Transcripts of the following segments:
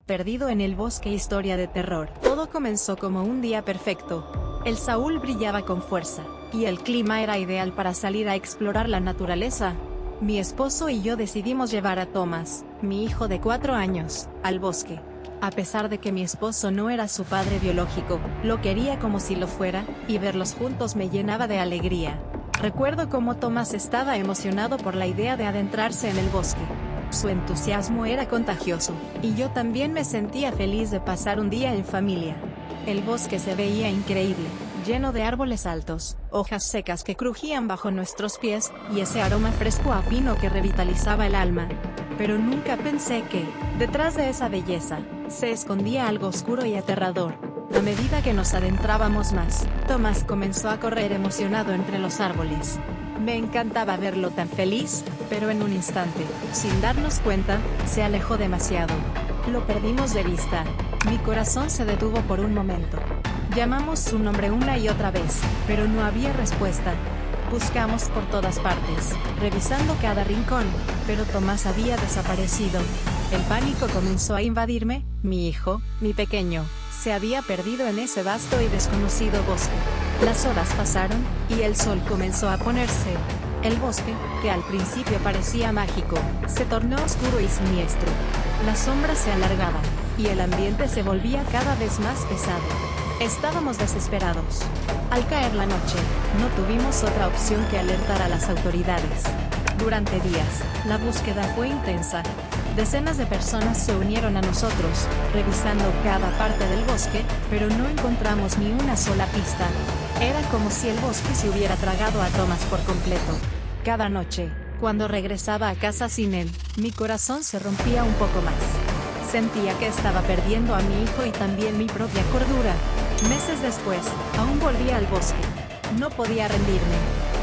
Perdido en el bosque, historia de terror. Todo comenzó como un día perfecto. El Saúl brillaba con fuerza, y el clima era ideal para salir a explorar la naturaleza. Mi esposo y yo decidimos llevar a Thomas, mi hijo de 4 años, al bosque. A pesar de que mi esposo no era su padre biológico, lo quería como si lo fuera, y verlos juntos me llenaba de alegría. Recuerdo cómo Thomas estaba emocionado por la idea de adentrarse en el bosque. Su entusiasmo era contagioso, y yo también me sentía feliz de pasar un día en familia. El bosque se veía increíble, lleno de árboles altos, hojas secas que crujían bajo nuestros pies, y ese aroma fresco a pino que revitalizaba el alma. Pero nunca pensé que, detrás de esa belleza, se escondía algo oscuro y aterrador. A medida que nos adentrábamos más, Thomas comenzó a correr emocionado entre los árboles. Me encantaba verlo tan feliz, pero en un instante, sin darnos cuenta, se alejó demasiado. Lo perdimos de vista. Mi corazón se detuvo por un momento. Llamamos su nombre una y otra vez, pero no había respuesta. Buscamos por todas partes, revisando cada rincón, pero Tomás había desaparecido. El pánico comenzó a invadirme. Mi hijo, mi pequeño, se había perdido en ese vasto y desconocido bosque. Las horas pasaron, y el sol comenzó a ponerse. El bosque, que al principio parecía mágico, se tornó oscuro y siniestro. Las sombras se alargaban, y el ambiente se volvía cada vez más pesado. Estábamos desesperados. Al caer la noche, no tuvimos otra opción que alertar a las autoridades. Durante días, la búsqueda fue intensa. Decenas de personas se unieron a nosotros, revisando cada parte del bosque, pero no encontramos ni una sola pista. Era como si el bosque se hubiera tragado a Thomas por completo. Cada noche, cuando regresaba a casa sin él, mi corazón se rompía un poco más. Sentía que estaba perdiendo a mi hijo y también mi propia cordura. Meses después, aún volvía al bosque. No podía rendirme.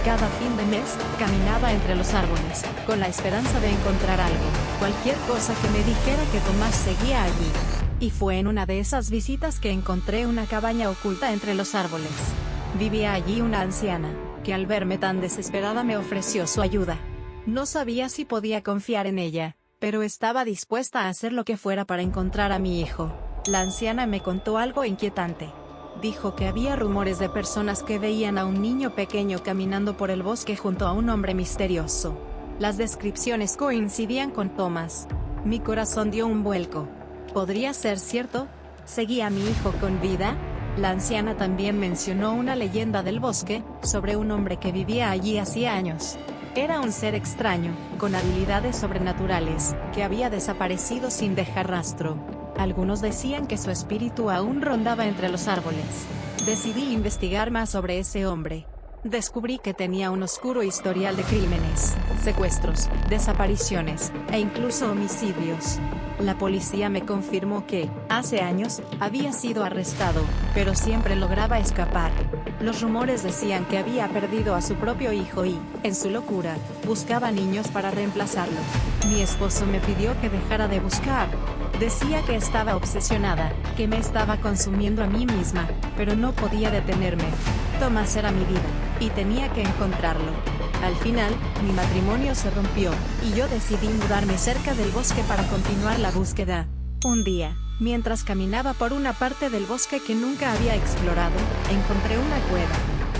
Cada fin de mes, caminaba entre los árboles, con la esperanza de encontrar algo, cualquier cosa que me dijera que Tomás seguía allí. Y fue en una de esas visitas que encontré una cabaña oculta entre los árboles. Vivía allí una anciana, que al verme tan desesperada me ofreció su ayuda. No sabía si podía confiar en ella, pero estaba dispuesta a hacer lo que fuera para encontrar a mi hijo. La anciana me contó algo inquietante. Dijo que había rumores de personas que veían a un niño pequeño caminando por el bosque junto a un hombre misterioso. Las descripciones coincidían con Thomas. Mi corazón dio un vuelco. ¿Podría ser cierto? ¿Seguía a mi hijo con vida? La anciana también mencionó una leyenda del bosque, sobre un hombre que vivía allí hacía años. Era un ser extraño, con habilidades sobrenaturales, que había desaparecido sin dejar rastro. Algunos decían que su espíritu aún rondaba entre los árboles. Decidí investigar más sobre ese hombre. Descubrí que tenía un oscuro historial de crímenes, secuestros, desapariciones, e incluso homicidios. La policía me confirmó que, hace años, había sido arrestado, pero siempre lograba escapar. Los rumores decían que había perdido a su propio hijo y, en su locura, buscaba niños para reemplazarlo. Mi esposo me pidió que dejara de buscar. Decía que estaba obsesionada, que me estaba consumiendo a mí misma, pero no podía detenerme. Tomás era mi vida, y tenía que encontrarlo. Al final, mi matrimonio se rompió, y yo decidí mudarme cerca del bosque para continuar la búsqueda. Un día, mientras caminaba por una parte del bosque que nunca había explorado, encontré una cueva.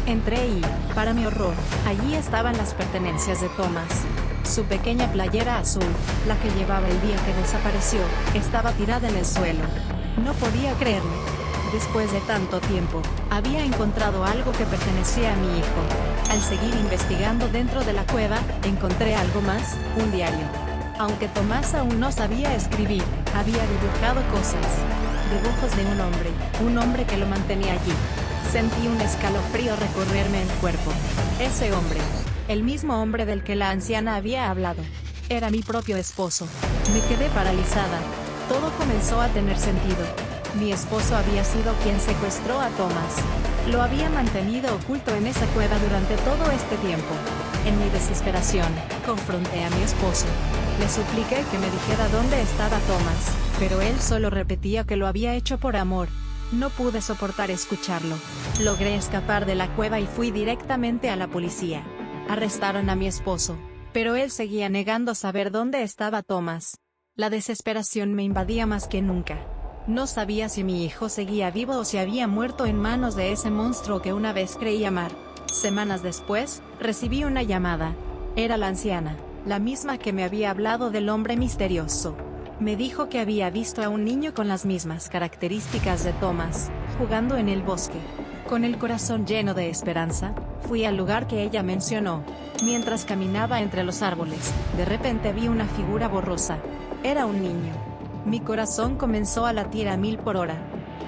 Entré y, para mi horror, allí estaban las pertenencias de Thomas. Su pequeña playera azul, la que llevaba el día que desapareció, estaba tirada en el suelo. No podía creerlo. Después de tanto tiempo, había encontrado algo que pertenecía a mi hijo. Al seguir investigando dentro de la cueva, encontré algo más, un diario. Aunque Tomás aún no sabía escribir, había dibujado cosas. Dibujos de un hombre que lo mantenía allí. Sentí un escalofrío recorrerme el cuerpo. Ese hombre, el mismo hombre del que la anciana había hablado, era mi propio esposo. Me quedé paralizada. Todo comenzó a tener sentido. Mi esposo había sido quien secuestró a Thomas. Lo había mantenido oculto en esa cueva durante todo este tiempo. En mi desesperación, confronté a mi esposo. Le supliqué que me dijera dónde estaba Thomas, pero él solo repetía que lo había hecho por amor. No pude soportar escucharlo. Logré escapar de la cueva y fui directamente a la policía. Arrestaron a mi esposo, pero él seguía negando saber dónde estaba Thomas. La desesperación me invadía más que nunca. No sabía si mi hijo seguía vivo o si había muerto en manos de ese monstruo que una vez creí amar. Semanas después, recibí una llamada. Era la anciana, la misma que me había hablado del hombre misterioso. Me dijo que había visto a un niño con las mismas características de Thomas, jugando en el bosque. Con el corazón lleno de esperanza, fui al lugar que ella mencionó. Mientras caminaba entre los árboles, de repente vi una figura borrosa. Era un niño. Mi corazón comenzó a latir a 1000 por hora.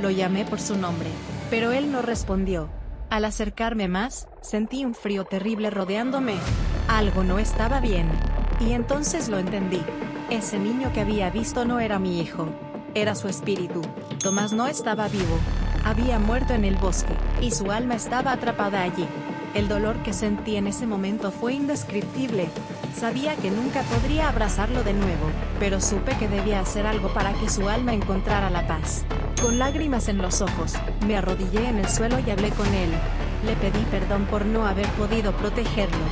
Lo llamé por su nombre, pero él no respondió. Al acercarme más, sentí un frío terrible rodeándome. Algo no estaba bien. Y entonces lo entendí. Ese niño que había visto no era mi hijo. Era su espíritu. Tomás no estaba vivo. Había muerto en el bosque, y su alma estaba atrapada allí. El dolor que sentí en ese momento fue indescriptible. Sabía que nunca podría abrazarlo de nuevo, pero supe que debía hacer algo para que su alma encontrara la paz. Con lágrimas en los ojos, me arrodillé en el suelo y hablé con él. Le pedí perdón por no haber podido protegerlo.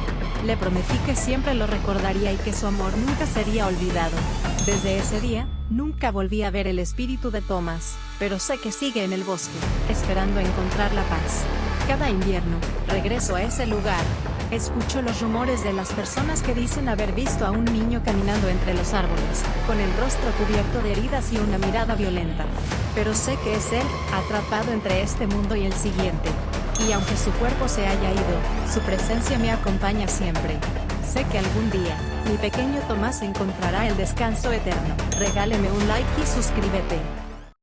Le prometí que siempre lo recordaría y que su amor nunca sería olvidado. Desde ese día, nunca volví a ver el espíritu de Thomas, pero sé que sigue en el bosque, esperando encontrar la paz. Cada invierno, regreso a ese lugar. Escucho los rumores de las personas que dicen haber visto a un niño caminando entre los árboles, con el rostro cubierto de heridas y una mirada violenta. Pero sé que es él, atrapado entre este mundo y el siguiente. Y aunque su cuerpo se haya ido, su presencia me acompaña siempre. Sé que algún día, mi pequeño Tomás encontrará el descanso eterno. Regáleme un like y suscríbete.